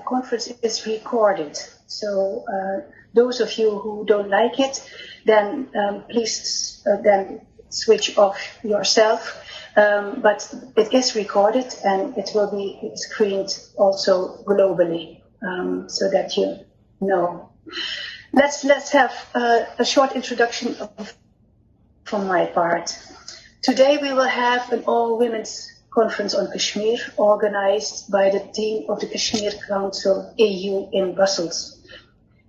conference is recorded. So those of you who don't like it, then please then switch off yourself. But it is recorded and it will be screened also globally, so that you know. Let's have a short introduction from my part. Today we will have an all-women's conference on Kashmir organized by the team of the Kashmir Council AU in Brussels.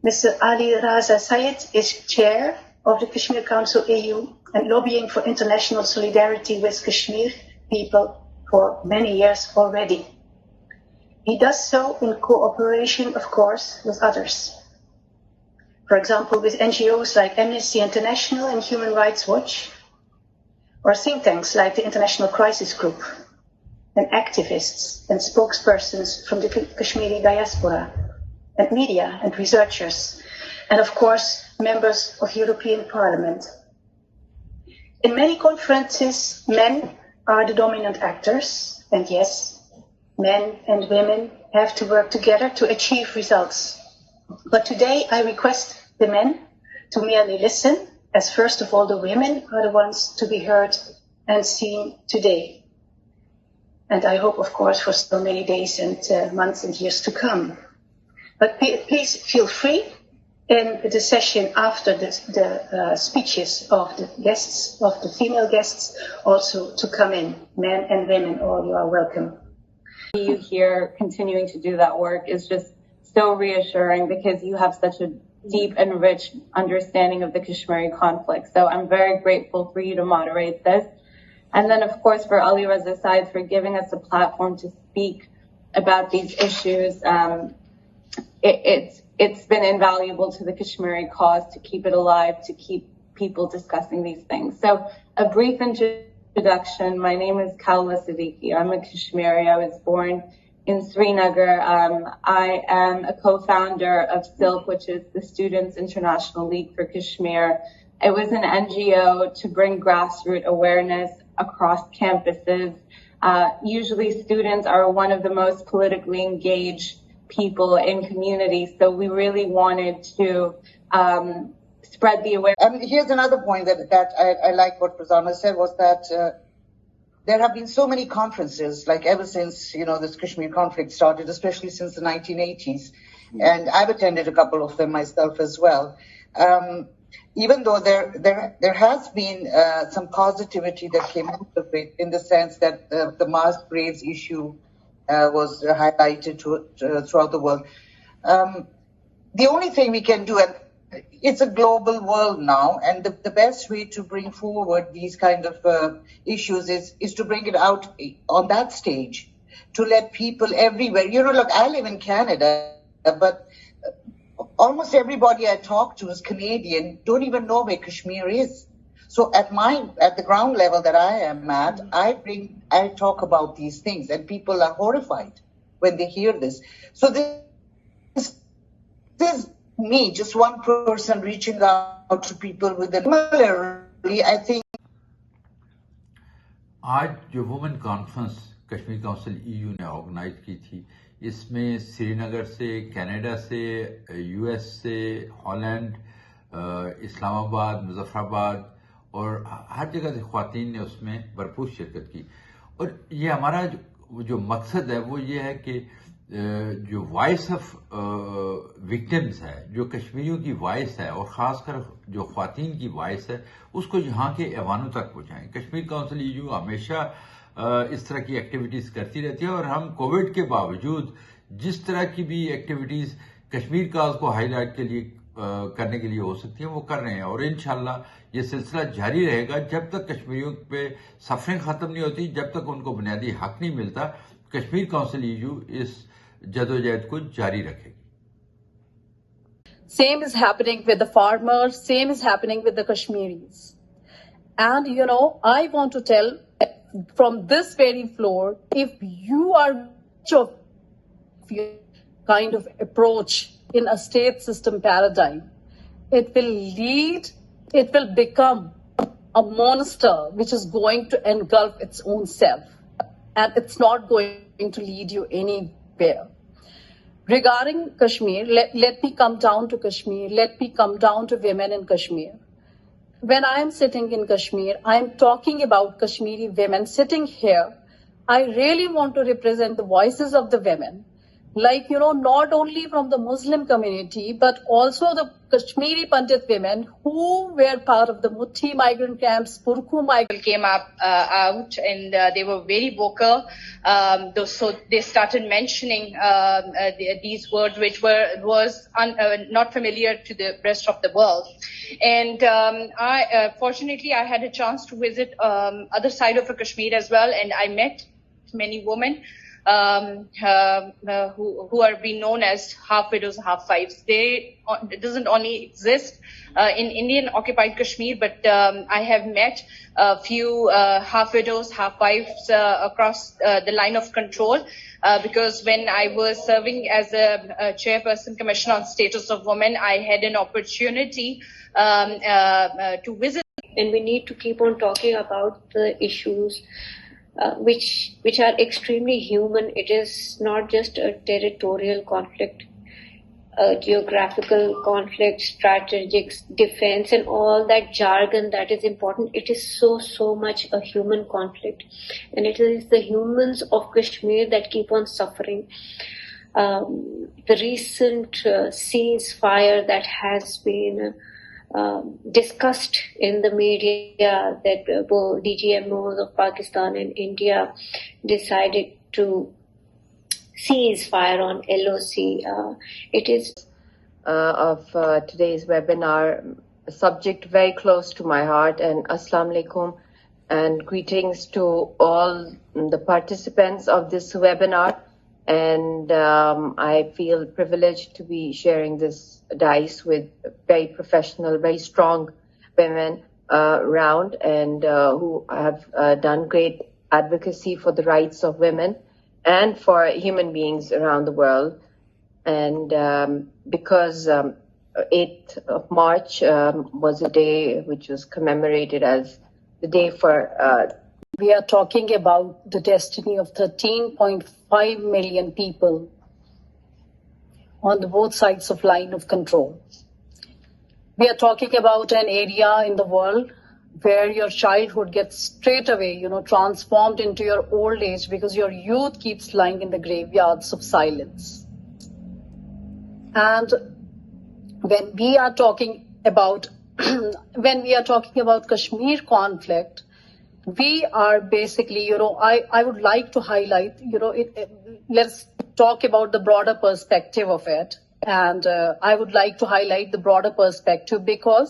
Mr. Ali Raza Sayed is chair of the Kashmir Council AU and lobbying for international solidarity with Kashmir people for many years already. He does so in cooperation, of course, with others. For example, with NGOs like Amnesty International and Human Rights Watch, or think tanks like the International Crisis Group, and activists and spokespersons from the Kashmiri diaspora, and media and researchers, and of course, members of European Parliament. In many conferences, men are the dominant actors, and yes, men and women have to work together to achieve results. But today I request the men to merely listen, as first of all the women are the ones to be heard and seen today. And I hope, of course, for so many days and months and years to come. But please feel free in the session after the speeches of the guests, of the female guests, also to come in, men and women, all you are welcome. You here continuing to do that work is just so reassuring because you have such a deep and rich understanding of the Kashmiri conflict. So I'm very grateful for you to moderate this. And then, of course, for Ali Raza Sayed for giving us a platform to speak about these issues. It's been invaluable to the Kashmiri cause to keep it alive, to keep people discussing these things. So a brief introduction. My name is Kaula Siddiqui. I'm a Kashmiri. I was born in Srinagar. I am a co-founder of SILK, which is the Students International League for Kashmir. It was an NGO to bring grassroots awareness across campuses. Usually students are one of the most politically engaged people in communities, so we really wanted to spread the awareness. Here's another point that I like what Prasanna said, was that there have been so many conferences, like ever since, this Kashmir conflict started, especially since the 1980s. And I've attended a couple of them myself as well. Even though there has been some positivity that came out of it, in the sense that the mass graves issue was highlighted throughout the world. The only thing we can do, and it's a global world now, and the best way to bring forward these kind of issues is to bring it out on that stage, to let people everywhere. Look, I live in Canada, but almost everybody I talk to is Canadian, don't even know where Kashmir is. So at the ground level that I am at, I talk about these things, and people are horrified when they hear this. So this is me, just one person reaching out to people with a similarly, I think. आज जो women conference Kashmir council EU ने organise की थी, इसमें श्रीनगर से, Canada से, US से, Holland, Islamabad, Muzaffarabad और हर जगह से ख्वातीन ने उसमें भरपूर शिरकत की। और ये हमारा जो मकसद है वो ये है कि जो वॉइस ऑफ विक्टिम्स है, जो कश्मीरियों की वॉइस है और ख़ासकर जो ख्वातीन की वॉइस है, उसको यहाँ के ऐवानों तक पहुँचाएं। कश्मीर काउंसिल ईयू हमेशा इस तरह की एक्टिविटीज़ करती रहती है और हम कोविड के बावजूद जिस तरह की भी एक्टिविटीज़ कश्मीर काज को हाईलाइट के लिए करने के लिए हो सकती हैं वो कर रहे हैं। और इंशाल्लाह ये सिलसिला जारी रहेगा जब तक कश्मीरियों पे सफरिंग ख़त्म नहीं होती, जब तक उनको बुनियादी हक नहीं मिलता। कश्मीर काउंसिल ईयू इस जदोजहद को जारी रखेगी। Same is happening with the farmers, same is happening with the Kashmiris. And I want to tell from this very floor, if you are of kind of approach in a state system paradigm, it will become a monster which is going to engulf its own self, and it's not going to lead you anywhere. Regarding Kashmir, let me come down to Kashmir. Let me come down to women in Kashmir. When I am sitting in Kashmir, I am talking about Kashmiri women sitting here. I really want to represent the voices of the women. Like, not only from the Muslim community, but also the Kashmiri Pandit women who were part of the Muthi migrant camps, Purku migrant came out and they were very vocal. So they started mentioning these words, which was not familiar to the rest of the world. And fortunately, I had a chance to visit other side of Kashmir as well, and I met many women who are being known as half widows, half wives. It doesn't only exist in Indian occupied Kashmir, but I have met a few half widows, half wives across the line of control. Because when I was serving as a chairperson commission on status of women, I had an opportunity to visit. And we need to keep on talking about the issues which are extremely human. It is not just a territorial conflict, a geographical conflict, strategic defense, and all that jargon that is important. It is so much a human conflict, and it is the humans of Kashmir that keep on suffering. The recent ceasefire that has been discussed in the media, that both DGMOs of Pakistan and India decided to cease fire on LOC. It is of today's webinar, a subject very close to my heart, and Assalamu alaikum and greetings to all the participants of this webinar. And I feel privileged to be sharing this dais with very professional, very strong women around, and who have done great advocacy for the rights of women and for human beings around the world. And because 8th of March was a day which was commemorated as the day for we are talking about the destiny of 13.5 million people on the both sides of line of control. We are talking about an area in the world where your childhood gets straight away, transformed into your old age because your youth keeps lying in the graveyards of silence. And when we are talking about Kashmir conflict, we are basically, I would like to highlight, let's talk about the broader perspective of it. And I would like to highlight the broader perspective because